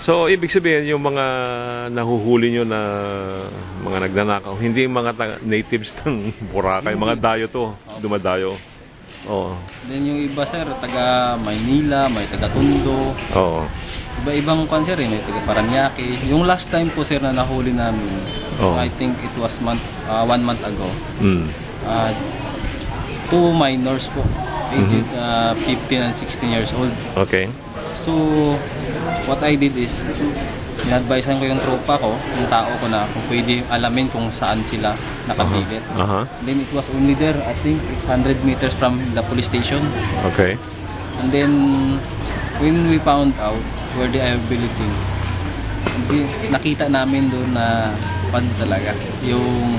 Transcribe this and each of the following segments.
So, ibig sabihin, yung mga nahuhuli nyo na mga nagnanakaw, hindi mga natives ng Boracay, mga dayo to, dumadayo. Oo. Then yung iba sir, taga Maynila, may taga Tondo. Oo. Iba-ibang kwan sir, may taga Paranaque. Yung last time po sir na nahuli namin, I think it was 1 month ago. Two minors po, aged 15 and 16 years old. Okay. So, what I did is, in-advisean ko yung tropa ko, yung tao ko na kung pwede alamin kung saan sila nakabigit. Then it was only there, I think, 100 meters from the police station. Okay. And then, when we found out where they are billeting, nakita namin doon na pan talaga. Yung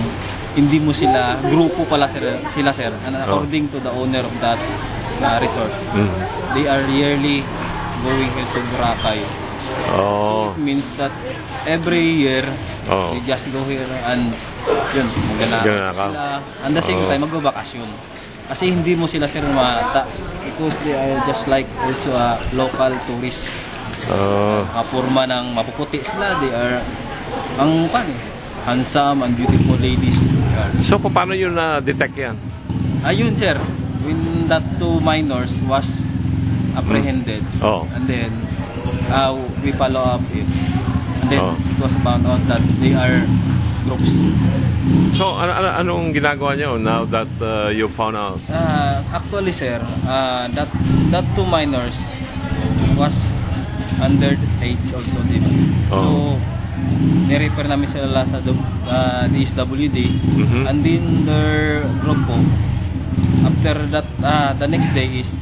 hindi mo sila, grupo pala sila sir. And according to the owner of that resort, they are yearly going into Boracay. So it means that every year, they just go here and yun, maganakaw sila. And the same time, magbabakasyon. Kasi hindi mo sila sir mata because they are just like also a local tourist. Kapurma ng mapuputi sila, they are handsome and beautiful ladies. So, paano yun na-detect yan? Ayun sir, when that two minors was apprehended, and then we follow up it, and then it was found out that they are groups. So, anong ginagawa niyo now that you found out? Actually sir, that two minors was under age also, diba? So, nirefer namin sila sa DSWD, and then their group po, after that, the next day is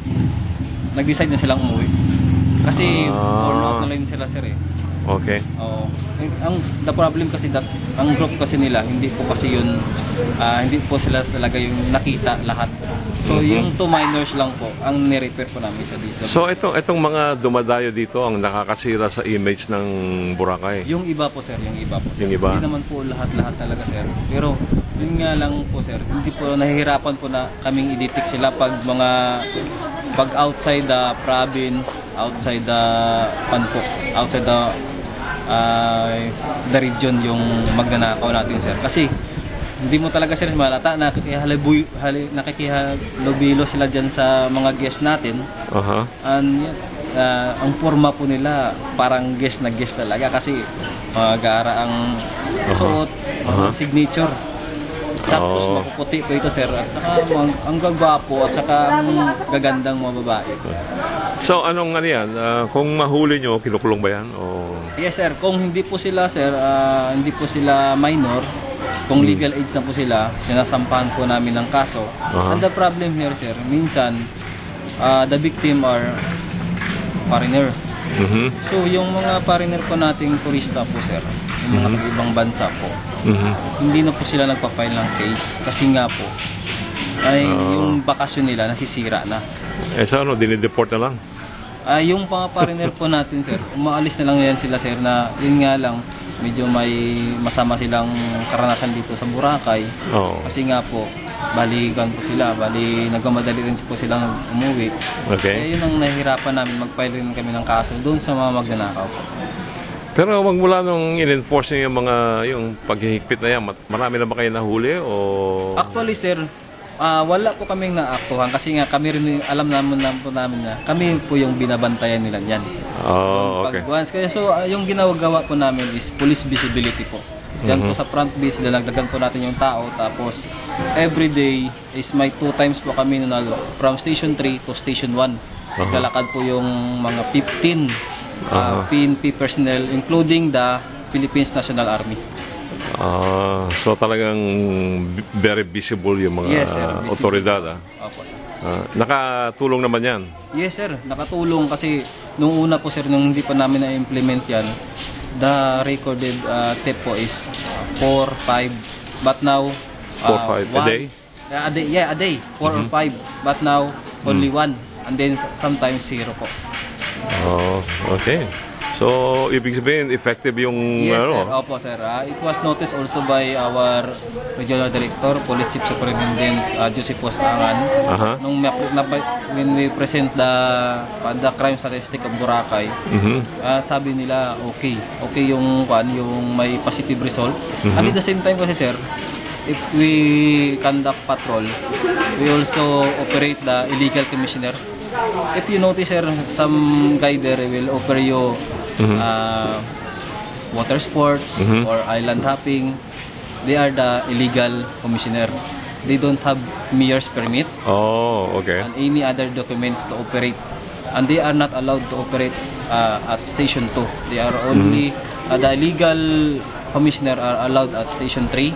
nag-decide na silang umuwi kasi burn out na lang sila sir eh. Okay. The problem kasi that ang group kasi nila hindi po kasi yun, hindi po sila talaga yung nakita lahat. So yung two minors lang po ang ni-refer po namin sa DSWD. So itong mga dumadayo dito ang nakakasira sa image ng Boracay. Yung iba po sir, yung iba po sir. Yung iba. Hindi naman po lahat talaga sir. Pero yun nga lang po sir, hindi po nahihirapan po na kaming i-detect sila pag outside the province, outside the region yung magnanakaw natin sir. Kasi hindi mo talaga sir malata, nakikihalubilo sila dyan sa mga guest natin. And ang forma po nila parang guest na guest talaga kasi gara ang suot, signature. Tapos mapuputi po ito sir, at saka ang gagwapo at saka ang gagandang mga babae. So anong yan? Kung mahuli nyo, kinukulong ba yan? Yes sir, kung hindi po sila sir, hindi po sila minor, kung legal age na po sila, sinasampahan po namin ng kaso. And the problem here sir, minsan the victim are foreigner. So yung mga foreigner po nating turista po sir, yung mga ibang bansa po, hindi na po sila nagpa-file ng case kasi nga po ay yung bakasyon nila nasisira na. So ano, dinideport na lang? Yung mga foreigner po natin sir, umaalis na lang yan sila sir na yun nga lang medyo may masama silang karanasan dito sa Boracay. Kasi nga po balikan po sila, nagmamadali rin po silang umuwi. Yun ang nahihirapan namin, mag-file rin kami ng kaso doon sa mga magnanakaw po. Pero wag mula nung in-enforce yung paghihigpit na yan, marami na ba kayo nahuli o? Actually sir, wala po kaming naaktuhan kasi nga kami rin alam namin na kami po yung binabantayan nila yan. Okay. So yung ginagawa po namin is police visibility po. Diyan po sa front base, dalagdagan po natin yung tao. Tapos every day is may 2 times po kami from station 3 to station 1. Naglalakad po yung mga 15 PNP personnel including the Philippines National Army. So talagang very visible yung mga otoridad. Opo, sir. Nakatulong naman yan? Yes sir, nakatulong kasi nung una po sir, nung hindi pa namin na-implement yan, the recorded tip po is 4, 5, but now 4, 5 a day? A day, 4 or 5, but now only 1, and then sometimes 0 po. Okay. So So, ibig sabihin, effective yung Yes, sir. ano? Opo, sir. It was noticed also by our Regional Director, Police Chief Superintendent Joseph Postangan. Aha. When we present the crime statistic of Boracay, sabi nila okay yung may positive result. And at the same time kasi, sir, if we conduct patrol, we also operate the illegal commissioner. If you notice, sir, some guy there will offer you water sports or island hopping. They are the illegal commissioner. They don't have mayor's permit Oh, okay. and any other documents to operate. And they are not allowed to operate at Station 2. They are only, the illegal commissioner are allowed at Station 3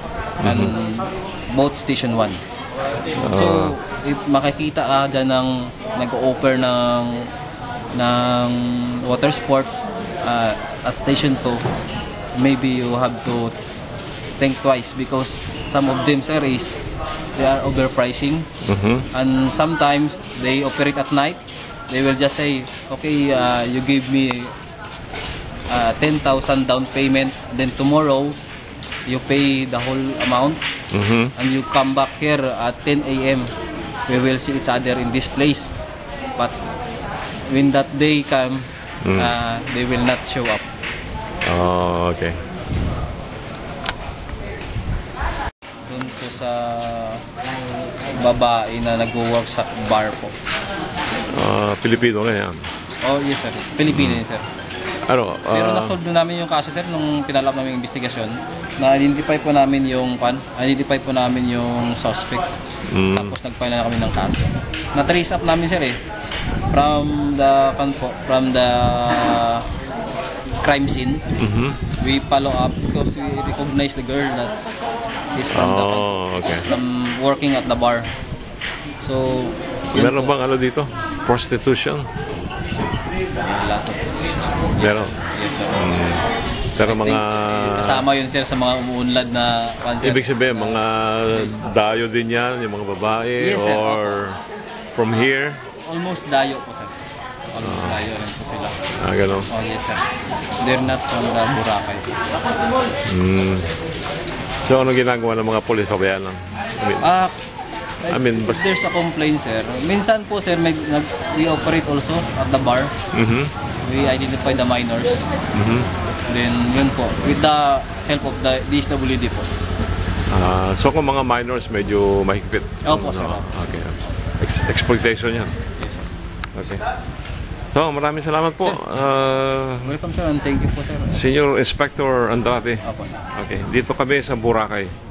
and both Station 1. So, if makikita ka dyan ng nag-offer ng water sports at Station 2, maybe you have to think twice because some of them, sir, they are overpricing. And sometimes they operate at night. They will just say, okay, you give me 10,000 down payment, then tomorrow you pay the whole amount and you come back here at 10 a.m. We will see each other in this place. But when that day come, they will not show up. Oh, okay. Doon po sa babae na nag-work sa bar po. Pilipino na yan. Oh, yes, sir. Pilipino yun, sir. Ano? Pero nasolve na namin yung kaso, sir, nung pinalap namin yung investigasyon. Na-identify po namin yung suspect. Tapos nag-file na kami ng kaso. Na-trace up namin, sir, from the crime scene. We follow up because we recognize the girl that is from is from working at the bar. So, Meron bang ano dito? Prostitution? Meron. Yes, sir. Pero mga... Kasama yun, sir, sa mga umuunlad na cancer. Ibig sabihin, mga dayo din yan, yung mga babae, Yes, sir. or from here? Almost dayo po, sir. Almost dayo rin po sila. Gano'n. Oh, yes, sir. They're not from the Boracay. So, ano ginagawa ng mga polis? Pabayaan lang. I mean, If there's a complaint, sir, minsan po, sir, we operate also at the bar. We identify the minors. Then, yun po, with the help of the DSWD po. So, kung mga minors, medyo mahigpit. Opo, sir. Okay. Exploitation yan. Yes, sir. Okay. So, maraming salamat po. Welcome, sir, and thank you po, sir. Senior Inspector Andrade. Opo, sir. Okay. Dito kami sa Boracay.